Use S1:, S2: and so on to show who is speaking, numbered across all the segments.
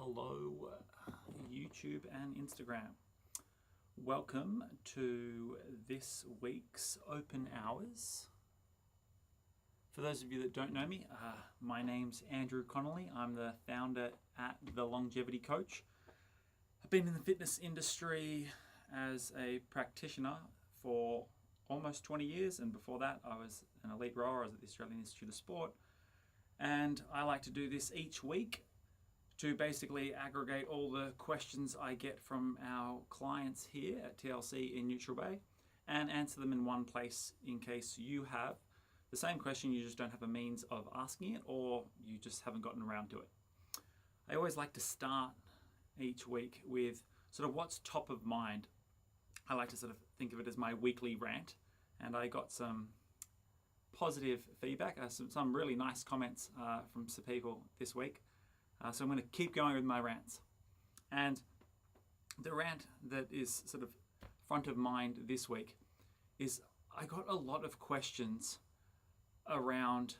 S1: Hello, YouTube and Instagram. Welcome to this week's open hours. For those of you that don't know me, my name's Andrew Connolly. I'm the founder at The Longevity Coach. I've been in the fitness industry as a practitioner for almost 20 years, and before that I was an elite rower. I was at the Australian Institute of Sport, and I like to do this each week to basically aggregate all the questions I get from our clients here at TLC in Neutral Bay and answer them in one place in case you have the same question, you just don't have a means of asking it, or you just haven't gotten around to it. I always like to start each week with sort of what's top of mind. I like to sort of think of it as my weekly rant, and I got some positive feedback, some really nice comments from some people this week. So I'm going to keep going with my rants. And the rant that is sort of front of mind this week is I got a lot of questions around,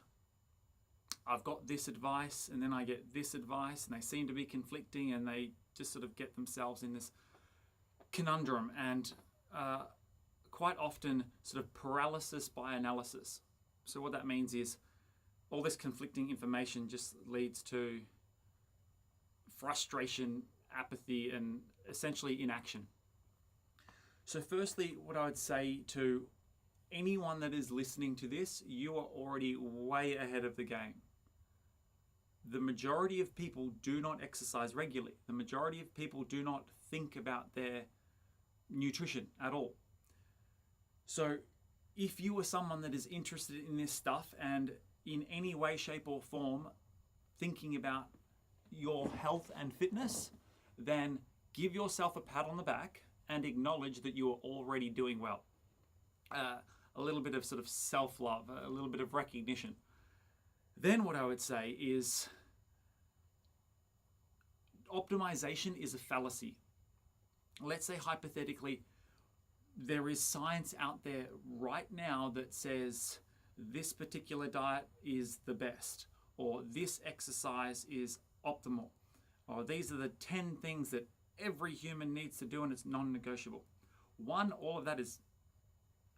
S1: I've got this advice and then I get this advice, and they seem to be conflicting, and they just sort of get themselves in this conundrum, and quite often sort of paralysis by analysis. So what that means is all this conflicting information just leads to frustration, apathy, and essentially inaction. So firstly, what I would say to anyone that is listening to this, you are already way ahead of the game. The majority of people do not exercise regularly. The majority of people do not think about their nutrition at all. So if you are someone that is interested in this stuff and in any way, shape, or form thinking about your health and fitness, then give yourself a pat on the back and acknowledge that you are already doing well. A little bit of sort of self-love, a little bit of recognition. Then what I would say is optimization is a fallacy. Let's say hypothetically there is science out there right now that says this particular diet is the best, or this exercise is optimal, or these are the 10 things that every human needs to do and it's non-negotiable. One, all of that is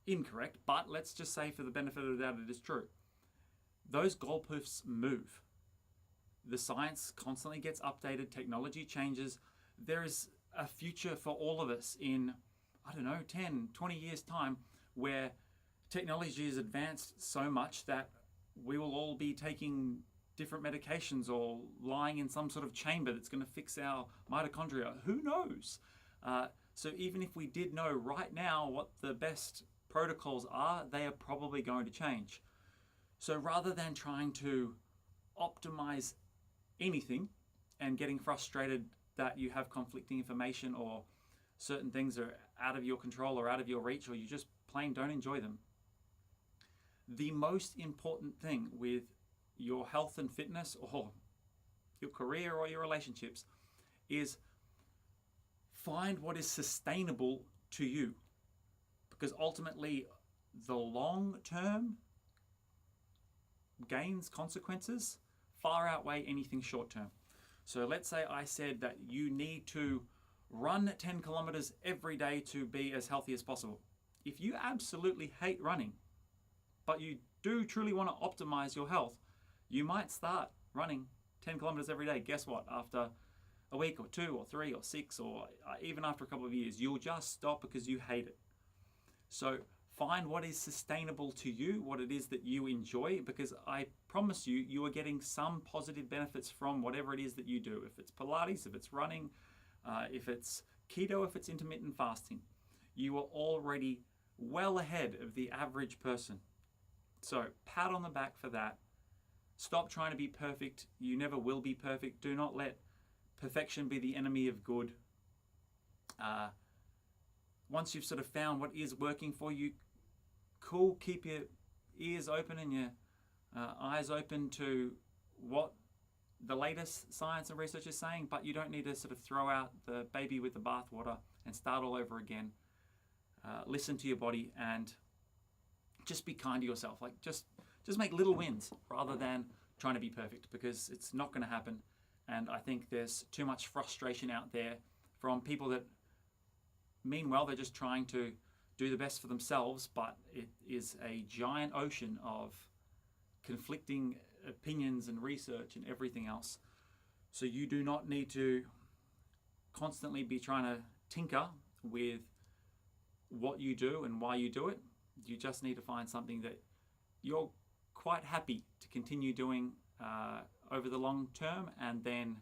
S1: incorrect, but let's just say for the benefit of the doubt it is true. Those goalposts move. The science constantly gets updated, technology changes. There is a future for all of us in, 10, 20 years time, where technology is advanced so much that we will all be taking different medications or lying in some sort of chamber that's going to fix our mitochondria. Who knows? So even if we did know right now what the best protocols are, they are probably going to change. So rather than trying to optimize anything and getting frustrated that you have conflicting information, or certain things are out of your control or out of your reach, or you just plain don't enjoy them, the most important thing with your health and fitness, or your career, or your relationships, is find what is sustainable to you. Because ultimately, the long-term gains, consequences, far outweigh anything short-term. So let's say I said that you need to run 10 kilometers every day to be as healthy as possible. If you absolutely hate running, but you do truly want to optimize your health, you might start running 10 kilometers every day. Guess what? After a week or 2 or 3 or 6, or even after a couple of years, you'll just stop because you hate it. So find what is sustainable to you, what it is that you enjoy, because I promise you, you are getting some positive benefits from whatever it is that you do. If it's Pilates, if it's running, if it's keto, if it's intermittent fasting, you are already well ahead of the average person. So pat on the back for that. Stop trying to be perfect. You never will be perfect. Do not let perfection be the enemy of good. Once you've sort of found what is working for you, cool, keep your ears open and your eyes open to what the latest science and research is saying, but you don't need to sort of throw out the baby with the bathwater and start all over again. Listen to your body and just be kind to yourself. Like just make little wins rather than trying to be perfect, because it's not going to happen. And I think there's too much frustration out there from people that mean well. They're just trying to do the best for themselves, but it is a giant ocean of conflicting opinions and research and everything else. So you do not need to constantly be trying to tinker with what you do and why you do it. You just need to find something that you're quite happy to continue doing over the long term, and then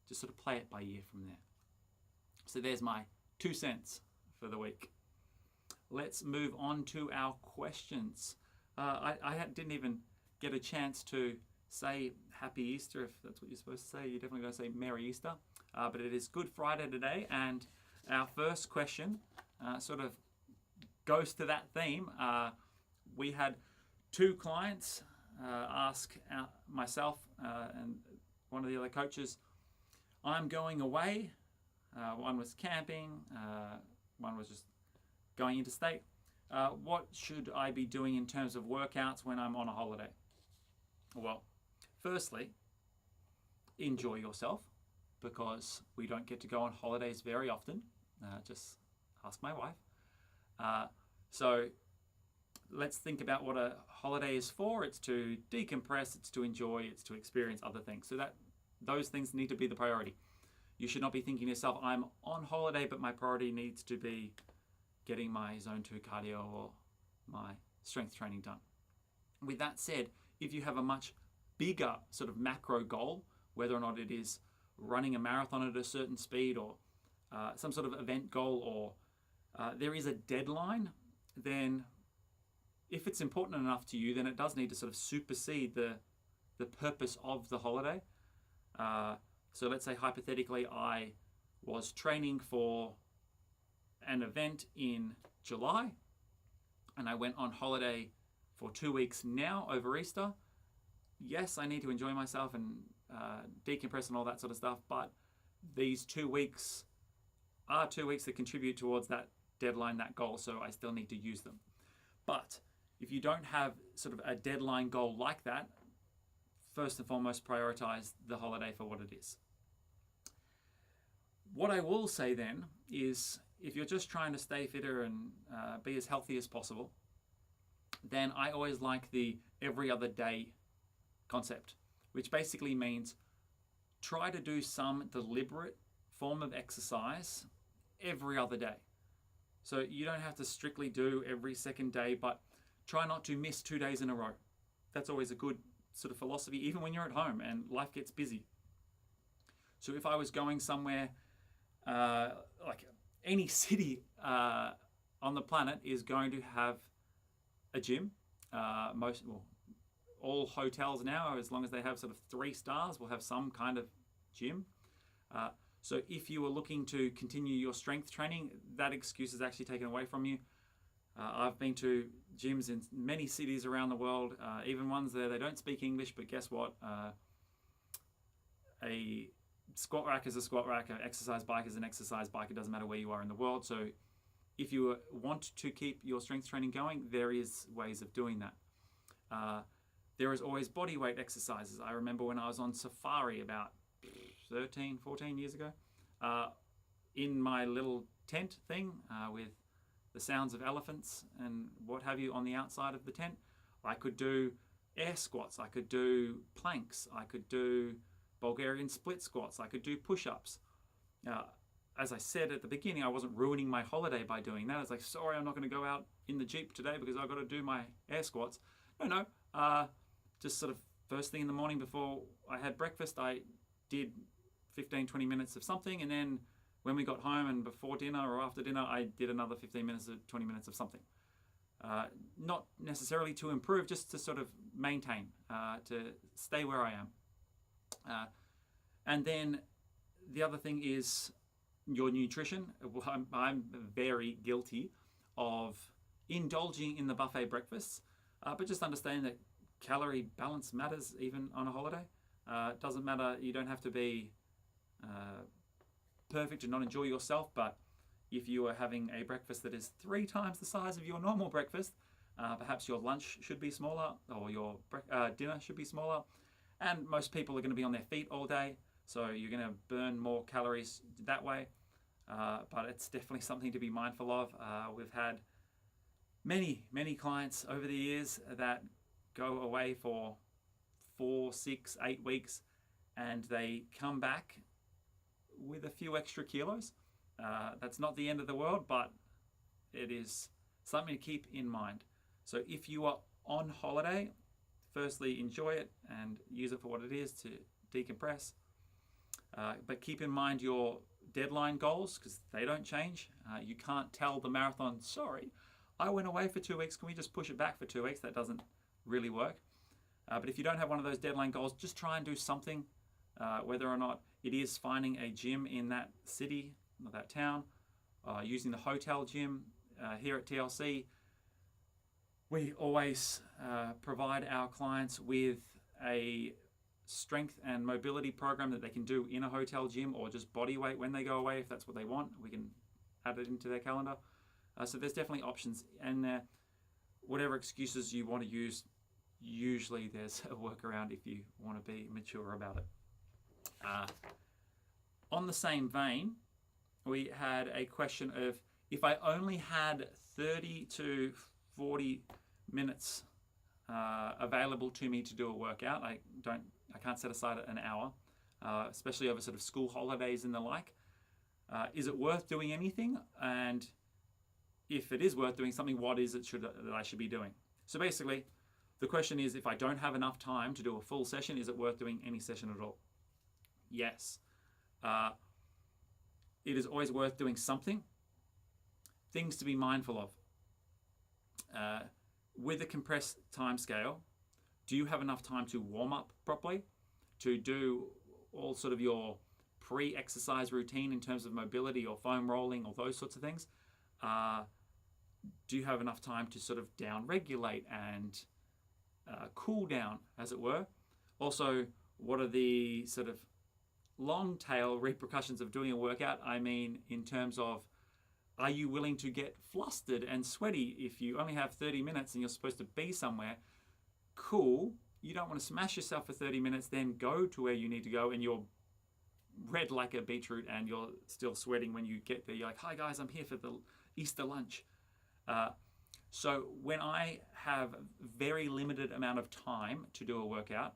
S1: just sort of play it by ear from there. So there's my 2 cents for the week. Let's move on to our questions. I didn't even get a chance to say Happy Easter, if that's what you're supposed to say. You're definitely going to say Merry Easter. But it is Good Friday today, and our first question sort of goes to that theme. We had 2 clients ask myself and one of the other coaches, I'm going away. One was camping, one was just going interstate. What should I be doing in terms of workouts when I'm on a holiday? Well, firstly, enjoy yourself, because we don't get to go on holidays very often. Just ask my wife. So let's think about what a holiday is for. It's to decompress, it's to enjoy, it's to experience other things. So those things need to be the priority. You should not be thinking to yourself, I'm on holiday, but my priority needs to be getting my Zone 2 cardio or my strength training done. With that said, if you have a much bigger sort of macro goal, whether or not it is running a marathon at a certain speed or some sort of event goal, or there is a deadline, then if it's important enough to you, then it does need to sort of supersede the purpose of the holiday. So let's say hypothetically I was training for an event in July and I went on holiday for 2 weeks now over Easter. Yes, I need to enjoy myself and decompress and all that sort of stuff, but these 2 weeks are 2 weeks that contribute towards that deadline, that goal, so I still need to use them. But if you don't have sort of a deadline goal like that, first and foremost, prioritize the holiday for what it is. What I will say then is, if you're just trying to stay fitter and be as healthy as possible, then I always like the every other day concept, which basically means try to do some deliberate form of exercise every other day. So you don't have to strictly do every second day, but try not to miss 2 days in a row. That's always a good sort of philosophy, even when you're at home and life gets busy. So if I was going somewhere, like any city on the planet is going to have a gym. All hotels now, as long as they have sort of 3 stars, will have some kind of gym. So if you were looking to continue your strength training, that excuse is actually taken away from you. I've been to gyms in many cities around the world, even ones there they don't speak English, but guess what? A squat rack is a squat rack, an exercise bike is an exercise bike. It doesn't matter where you are in the world. So if you want to keep your strength training going, there is ways of doing that. There is always body weight exercises. I remember when I was on safari about 13, 14 years ago, in my little tent thing with the sounds of elephants and what have you on the outside of the tent, I could do air squats, I could do planks, I could do Bulgarian split squats, I could do push-ups. As I said at the beginning, I wasn't ruining my holiday by doing that. I was like, sorry, I'm not going to go out in the Jeep today because I've got to do my air squats. No, just sort of first thing in the morning before I had breakfast, I did 15, 20 minutes of something, and then when we got home and before dinner or after dinner, I did another 15 minutes or 20 minutes of something. Not necessarily to improve, just to sort of maintain, to stay where I am. And then the other thing is your nutrition. I'm very guilty of indulging in the buffet breakfasts, but just understanding that calorie balance matters even on a holiday. It doesn't matter, you don't have to be perfect and not enjoy yourself, but if you are having a breakfast that is 3 times the size of your normal breakfast, perhaps your lunch should be smaller or your dinner should be smaller. And most people are going to be on their feet all day, so you're going to burn more calories that way. But it's definitely something to be mindful of. We've had many clients over the years that go away for 4, 6, 8 weeks, and they come back with a few extra kilos. That's not the end of the world, but it is something to keep in mind. So if you are on holiday, firstly, enjoy it and use it for what it is, to decompress. But keep in mind your deadline goals, because they don't change. You can't tell the marathon, sorry, I went away for 2 weeks, can we just push it back for 2 weeks? That doesn't really work. But if you don't have one of those deadline goals, just try and do something, whether or not it is finding a gym in that city or that town, using the hotel gym. Here at TLC, we always provide our clients with a strength and mobility program that they can do in a hotel gym, or just body weight when they go away. If that's what they want, we can add it into their calendar. So there's definitely options, and whatever excuses you want to use, usually there's a workaround if you want to be mature about it. On the same vein, we had a question of, if I only had 30 to 40 minutes available to me to do a workout, I can't set aside an hour, especially over sort of school holidays and the like. Is it worth doing anything? And if it is worth doing something, what is it that I should be doing? So basically, the question is, if I don't have enough time to do a full session, is it worth doing any session at all? Yes. It is always worth doing something. Things to be mindful of. With a compressed time scale, do you have enough time to warm up properly, to do all sort of your pre-exercise routine in terms of mobility or foam rolling or those sorts of things? Do you have enough time to sort of down-regulate and cool down, as it were? Also, what are the sort of long tail repercussions of doing a workout? I mean, in terms of, are you willing to get flustered and sweaty if you only have 30 minutes and you're supposed to be somewhere? Cool. You don't want to smash yourself for 30 minutes, then go to where you need to go, and you're red like a beetroot and you're still sweating when you get there. You're like, hi guys, I'm here for the Easter lunch. So when I have very limited amount of time to do a workout,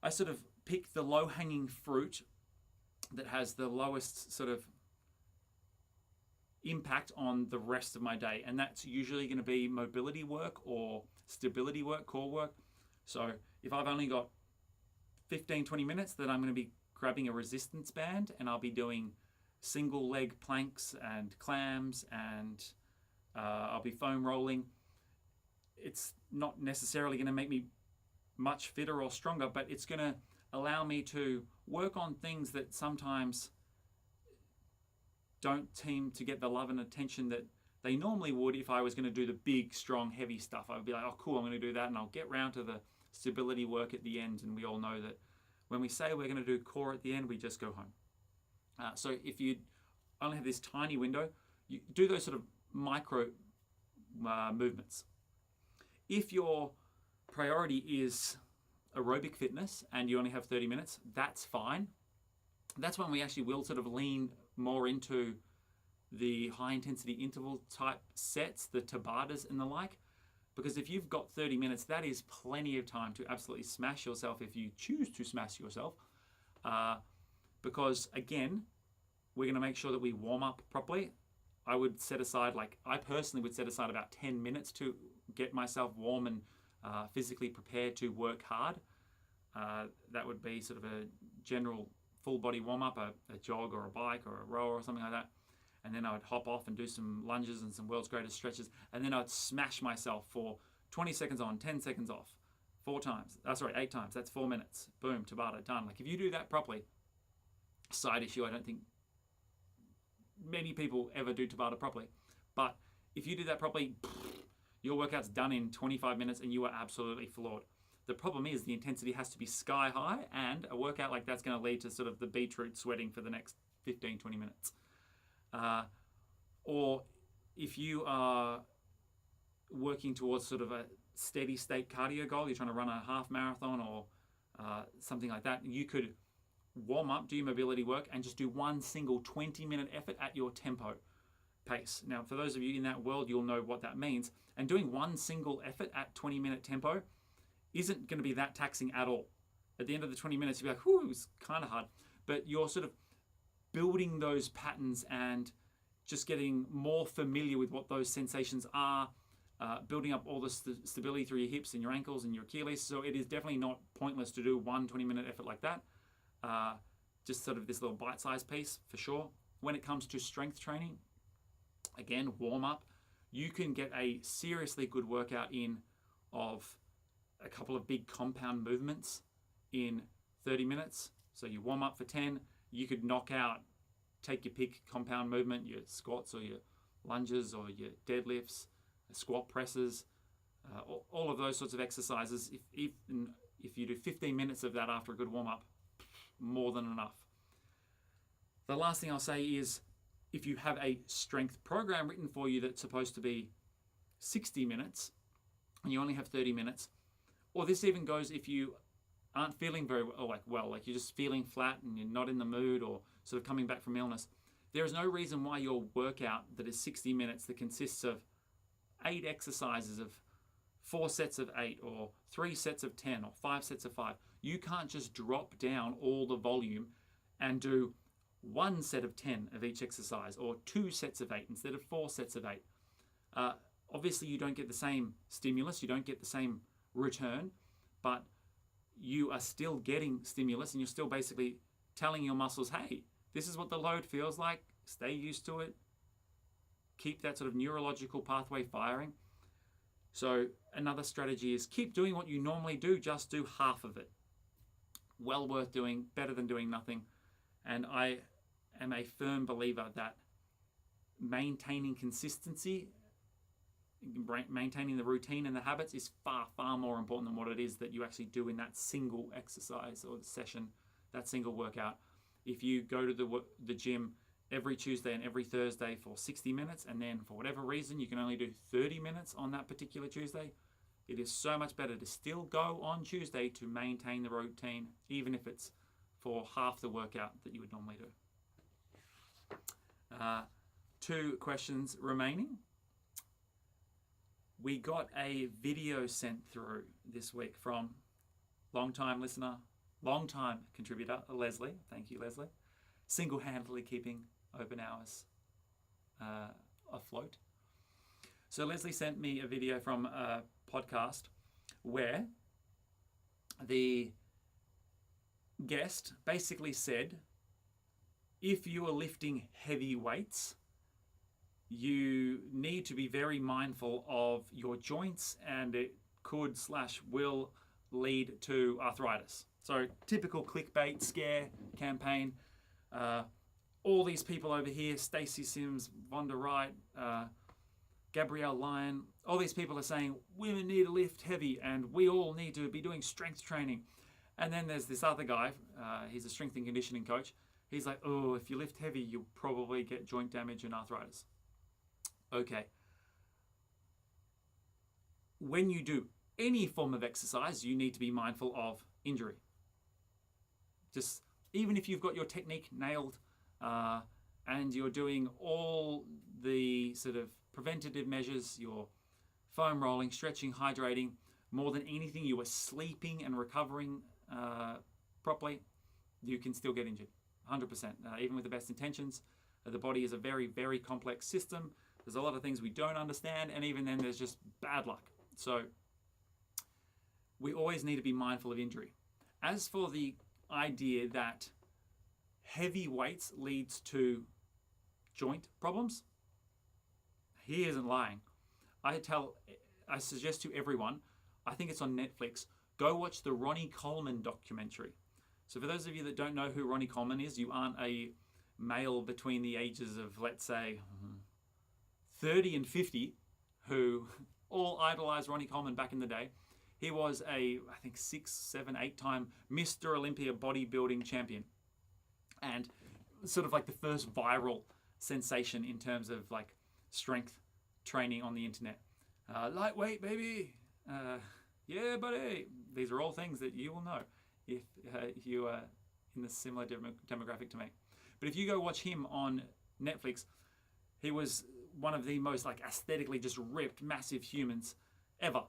S1: I sort of pick the low-hanging fruit that has the lowest sort of impact on the rest of my day, and that's usually going to be mobility work or stability work, core work. So if I've only got 15-20 minutes, then I'm going to be grabbing a resistance band, and I'll be doing single leg planks and clams, and I'll be foam rolling. It's not necessarily going to make me much fitter or stronger, but it's going to allow me to work on things that sometimes don't seem to get the love and attention that they normally would if I was going to do the big, strong, heavy stuff. I would be like, oh, cool, I'm going to do that, and I'll get round to the stability work at the end. And we all know that when we say we're going to do core at the end, we just go home. So if you only have this tiny window, you do those sort of micro movements. If your priority is aerobic fitness and you only have 30 minutes, that's fine. That's when we actually will sort of lean more into the high intensity interval type sets, the Tabatas and the like, because if you've got 30 minutes, that is plenty of time to absolutely smash yourself if you choose to smash yourself. Because again, we're going to make sure that we warm up properly. I would set aside, I personally would set aside about 10 minutes to get myself warm and physically prepared to work hard. That would be sort of a general full body warm up, a jog or a bike or a row or something like that. And then I would hop off and do some lunges and some world's greatest stretches. And then I'd smash myself for 20 seconds on, 10 seconds off, 8 times. That's 4 minutes. Boom, Tabata, done. If you do that properly, side issue, I don't think many people ever do Tabata properly. But if you do that properly, your workout's done in 25 minutes and you are absolutely floored. The problem is the intensity has to be sky high, and a workout like that's going to lead to sort of the beetroot sweating for the next 15-20 minutes. Or if you are working towards sort of a steady state cardio goal, you're trying to run a half marathon or something like that. You could warm up, do your mobility work, and just do one single 20-minute effort at your tempo pace. Now, for those of you in that world, you'll know what that means. And doing one single effort at 20-minute tempo isn't going to be that taxing at all. At the end of the 20 minutes, you'll be like, whew, it was kind of hard. But you're sort of building those patterns and just getting more familiar with what those sensations are, building up all the stability through your hips and your ankles and your Achilles. So it is definitely not pointless to do one 20-minute effort like that. Just sort of this little bite-sized piece for sure. When it comes to strength training, again, warm up. You can get a seriously good workout in of a couple of big compound movements in 30 minutes. So you warm up for 10, you could knock out, take your pick compound movement, your squats or your lunges or your deadlifts, squat presses, all of those sorts of exercises. If you do 15 minutes of that after a good warm up, more than enough. The last thing I'll say is, if you have a strength program written for you that's supposed to be 60 minutes and you only have 30 minutes, or this even goes if you aren't feeling very well, like you're just feeling flat and you're not in the mood or sort of coming back from illness, there is no reason why your workout that is 60 minutes that consists of 8 exercises of 4 sets of 8 or 3 sets of 10 or 5 sets of 5, you can't just drop down all the volume and do 1 set of 10 of each exercise or 2 sets of 8 instead of 4 sets of 8. Obviously, you don't get the same stimulus, you don't get the same return, but you are still getting stimulus and you're still basically telling your muscles, hey, this is what the load feels like, stay used to it, keep that sort of neurological pathway firing. So another strategy is keep doing what you normally do, just do half of it. Well worth doing, better than doing nothing. And I am a firm believer that maintaining consistency, maintaining the routine and the habits is far, far more important than what it is that you actually do in that single exercise or session, that single workout. If you go to the gym every Tuesday and every Thursday for 60 minutes, and then for whatever reason you can only do 30 minutes on that particular Tuesday, it is so much better to still go on Tuesday to maintain the routine, even if it's for half the workout that you would normally do. 2 questions remaining. We got a video sent through this week from long-time listener, long-time contributor, Leslie. Thank you, Leslie. Single-handedly keeping open hours afloat. So Leslie sent me a video from a podcast where the guest basically said, if you are lifting heavy weights, you need to be very mindful of your joints, and it could/will lead to arthritis. So typical clickbait scare campaign. All these people over here, Stacey Sims, Vonda Wright, Gabrielle Lyon, all these people are saying women need to lift heavy and we all need to be doing strength training. And then there's this other guy, he's a strength and conditioning coach. He's like, oh, if you lift heavy, you'll probably get joint damage and arthritis. Okay. When you do any form of exercise, you need to be mindful of injury. Just even if you've got your technique nailed and you're doing all the sort of preventative measures, your foam rolling, stretching, hydrating, more than anything, you are sleeping and recovering properly, you can still get injured, 100%. Even with the best intentions, the body is a very, very complex system. There's a lot of things we don't understand, and even then there's just bad luck. So we always need to be mindful of injury. As for the idea that heavy weights leads to joint problems, he isn't lying. I suggest to everyone, I think it's on Netflix, go watch the Ronnie Coleman documentary. So for those of you that don't know who Ronnie Coleman is, you aren't a male between the ages of, let's say, 30 and 50, who all idolized Ronnie Coleman back in the day. He was I think 6, 7, 8-time Mr. Olympia bodybuilding champion. And sort of like the first viral sensation in terms of like strength training on the internet. Lightweight, baby. Yeah, buddy. These are all things that you will know if you are in the similar demographic to me. But if you go watch him on Netflix, he was one of the most like aesthetically just ripped, massive humans ever.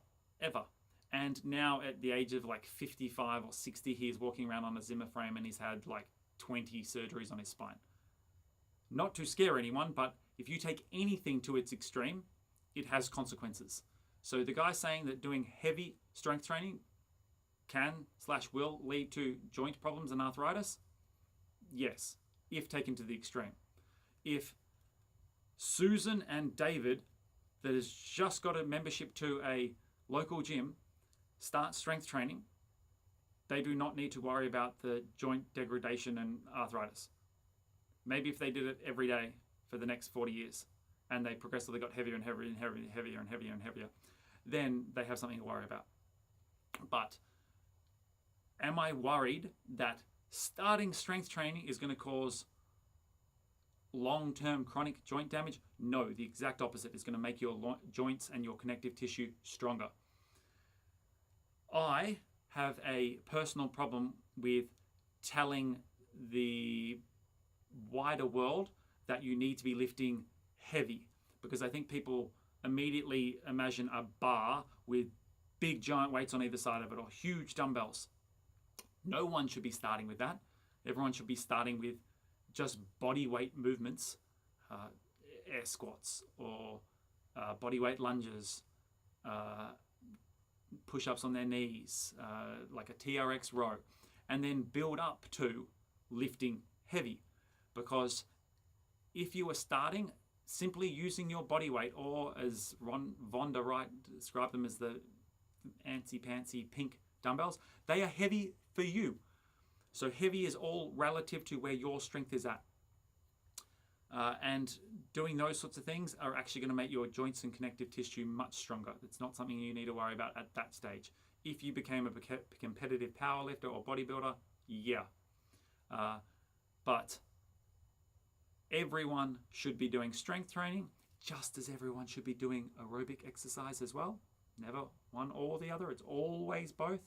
S1: And now at the age of like 55 or 60, he's walking around on a Zimmer frame and he's had like 20 surgeries on his spine. Not to scare anyone, but if you take anything to its extreme, it has consequences. So the guy saying that doing heavy strength training can/will lead to joint problems and arthritis, yes, if taken to the extreme. If Susan and David, that has just got a membership to a local gym, start strength training, they do not need to worry about the joint degradation and arthritis. Maybe if they did it every day for the next 40 years and they progressively got heavier and heavier and heavier and heavier and heavier, then they have something to worry about. But am I worried that starting strength training is going to cause long-term chronic joint damage? No, the exact opposite. Is going to make your joints and your connective tissue stronger. I have a personal problem with telling the wider world that you need to be lifting heavy, because I think people immediately imagine a bar with big giant weights on either side of it or huge dumbbells. No one should be starting with that. Everyone should be starting with just body weight movements, air squats or body weight lunges, push-ups on their knees, like a TRX row, and then build up to lifting heavy. Because if you are starting simply using your body weight, or as Ron von der Wright described them as the antsy-pantsy pink dumbbells, they are heavy for you. So heavy is all relative to where your strength is at. And doing those sorts of things are actually going to make your joints and connective tissue much stronger. It's not something you need to worry about at that stage. If you became a competitive powerlifter or bodybuilder, yeah. But everyone should be doing strength training, just as everyone should be doing aerobic exercise as well. Never one or the other. It's always both.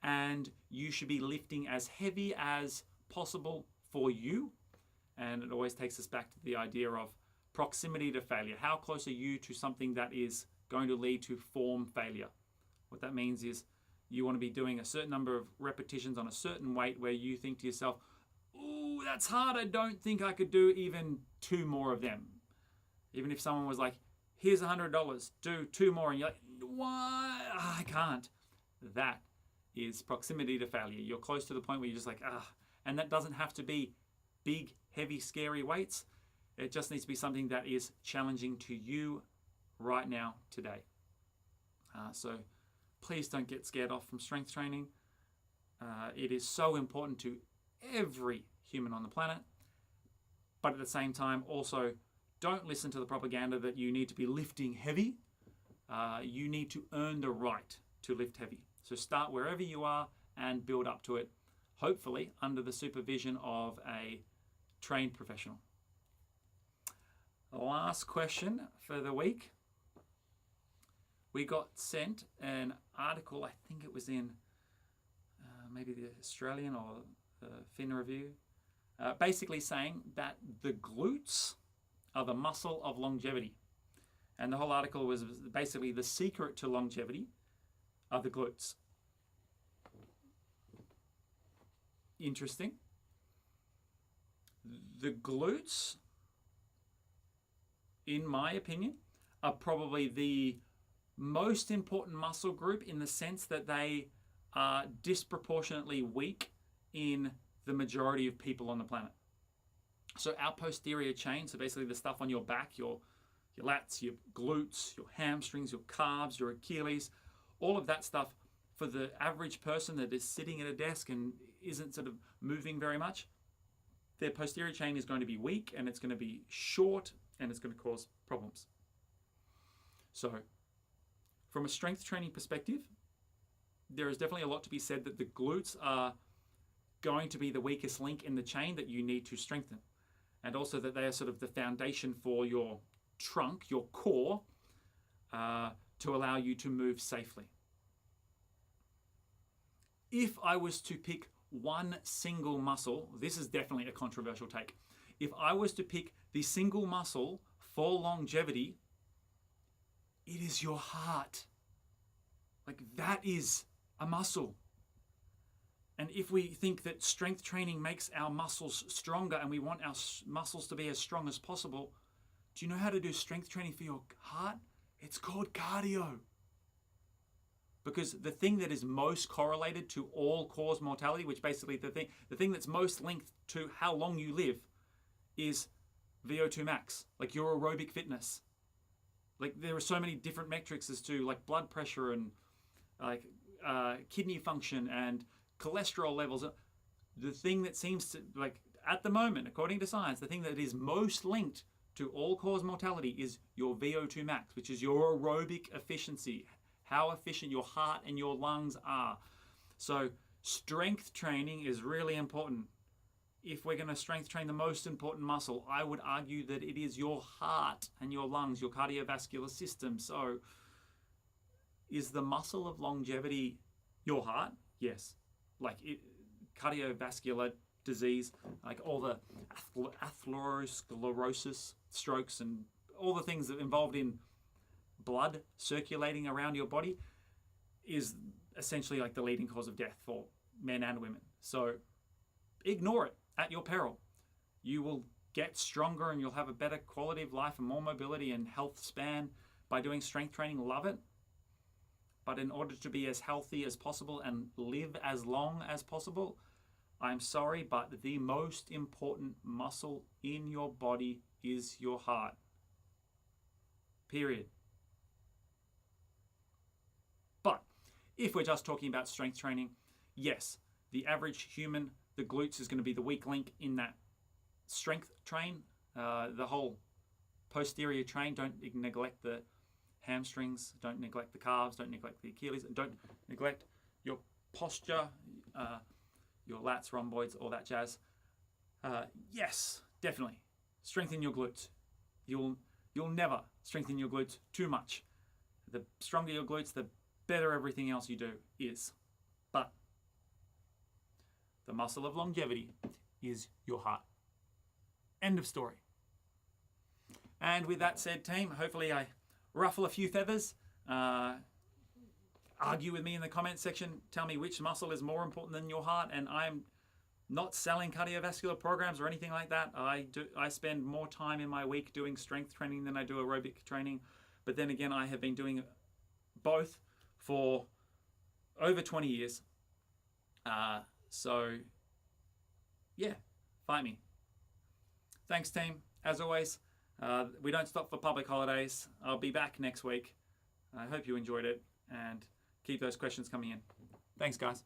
S1: And you should be lifting as heavy as possible for you. And it always takes us back to the idea of proximity to failure. How close are you to something that is going to lead to form failure? What that means is you want to be doing a certain number of repetitions on a certain weight where you think to yourself, ooh, that's hard. I don't think I could do even 2 more of them. Even if someone was like, here's $100, do 2 more. And you're like, why? I can't. That is proximity to failure. You're close to the point where you're just like, and that doesn't have to be big, heavy, scary weights. It just needs to be something that is challenging to you right now, today. So please don't get scared off from strength training. It is so important to every human on the planet. But at the same time, also, don't listen to the propaganda that you need to be lifting heavy. You need to earn the right to lift heavy. So start wherever you are and build up to it, hopefully under the supervision of a trained professional. Last question for the week. We got sent an article, I think it was in maybe the Australian or the Fin Review, basically saying that the glutes are the muscle of longevity. And the whole article was basically the secret to longevity are the glutes. Interesting. The glutes, in my opinion, are probably the most important muscle group in the sense that they are disproportionately weak in the majority of people on the planet. So our posterior chain, so basically the stuff on your back, your lats, your glutes, your hamstrings, your calves, your Achilles, all of that stuff, for the average person that is sitting at a desk and isn't sort of moving very much, their posterior chain is going to be weak and it's going to be short and it's going to cause problems. So from a strength training perspective, there is definitely a lot to be said that the glutes are going to be the weakest link in the chain that you need to strengthen. And also that they are sort of the foundation for your trunk, your core, to allow you to move safely. If I was to pick one single muscle, this is definitely a controversial take. If I was to pick the single muscle for longevity, it is your heart. Like, that is a muscle. And if we think that strength training makes our muscles stronger and we want our muscles to be as strong as possible, do you know how to do strength training for your heart? It's called cardio. Because the thing that is most correlated to all-cause mortality, which basically the thing that's most linked to how long you live, is VO2 max, like your aerobic fitness. Like, there are so many different metrics as to like blood pressure and like kidney function and cholesterol levels. The thing that seems to, like, at the moment, according to science, the thing that is most linked to all-cause mortality is your VO2 max, which is your aerobic efficiency, how efficient your heart and your lungs are. So strength training is really important. If we're going to strength train the most important muscle, I would argue that it is your heart and your lungs, your cardiovascular system. So is the muscle of longevity your heart? Yes. Like cardiovascular disease, like all the atherosclerosis, strokes, and all the things that are involved in blood circulating around your body is essentially like the leading cause of death for men and women. So ignore it at your peril. You will get stronger and you'll have a better quality of life and more mobility and health span by doing strength training. Love it. But in order to be as healthy as possible and live as long as possible, I'm sorry, but the most important muscle in your body is your heart. Period. But if we're just talking about strength training, yes, the average human, the glutes is going to be the weak link in that strength train. The whole posterior train, don't neglect the hamstrings, don't neglect the calves, don't neglect the Achilles, and don't neglect your posture, your lats, rhomboids, all that jazz. Yes, definitely. Strengthen your glutes. You'll never strengthen your glutes too much. The stronger your glutes, the better everything else you do is. But the muscle of longevity is your heart. End of story. And with that said, team, hopefully I ruffle a few feathers. Argue with me in the comments section. Tell me which muscle is more important than your heart. And I'm not selling cardiovascular programs or anything like that. I spend more time in my week doing strength training than I do aerobic training. But then again, I have been doing both for over 20 years. So yeah, fight me. Thanks, team. As always, we don't stop for public holidays. I'll be back next week. I hope you enjoyed it and keep those questions coming in. Thanks, guys.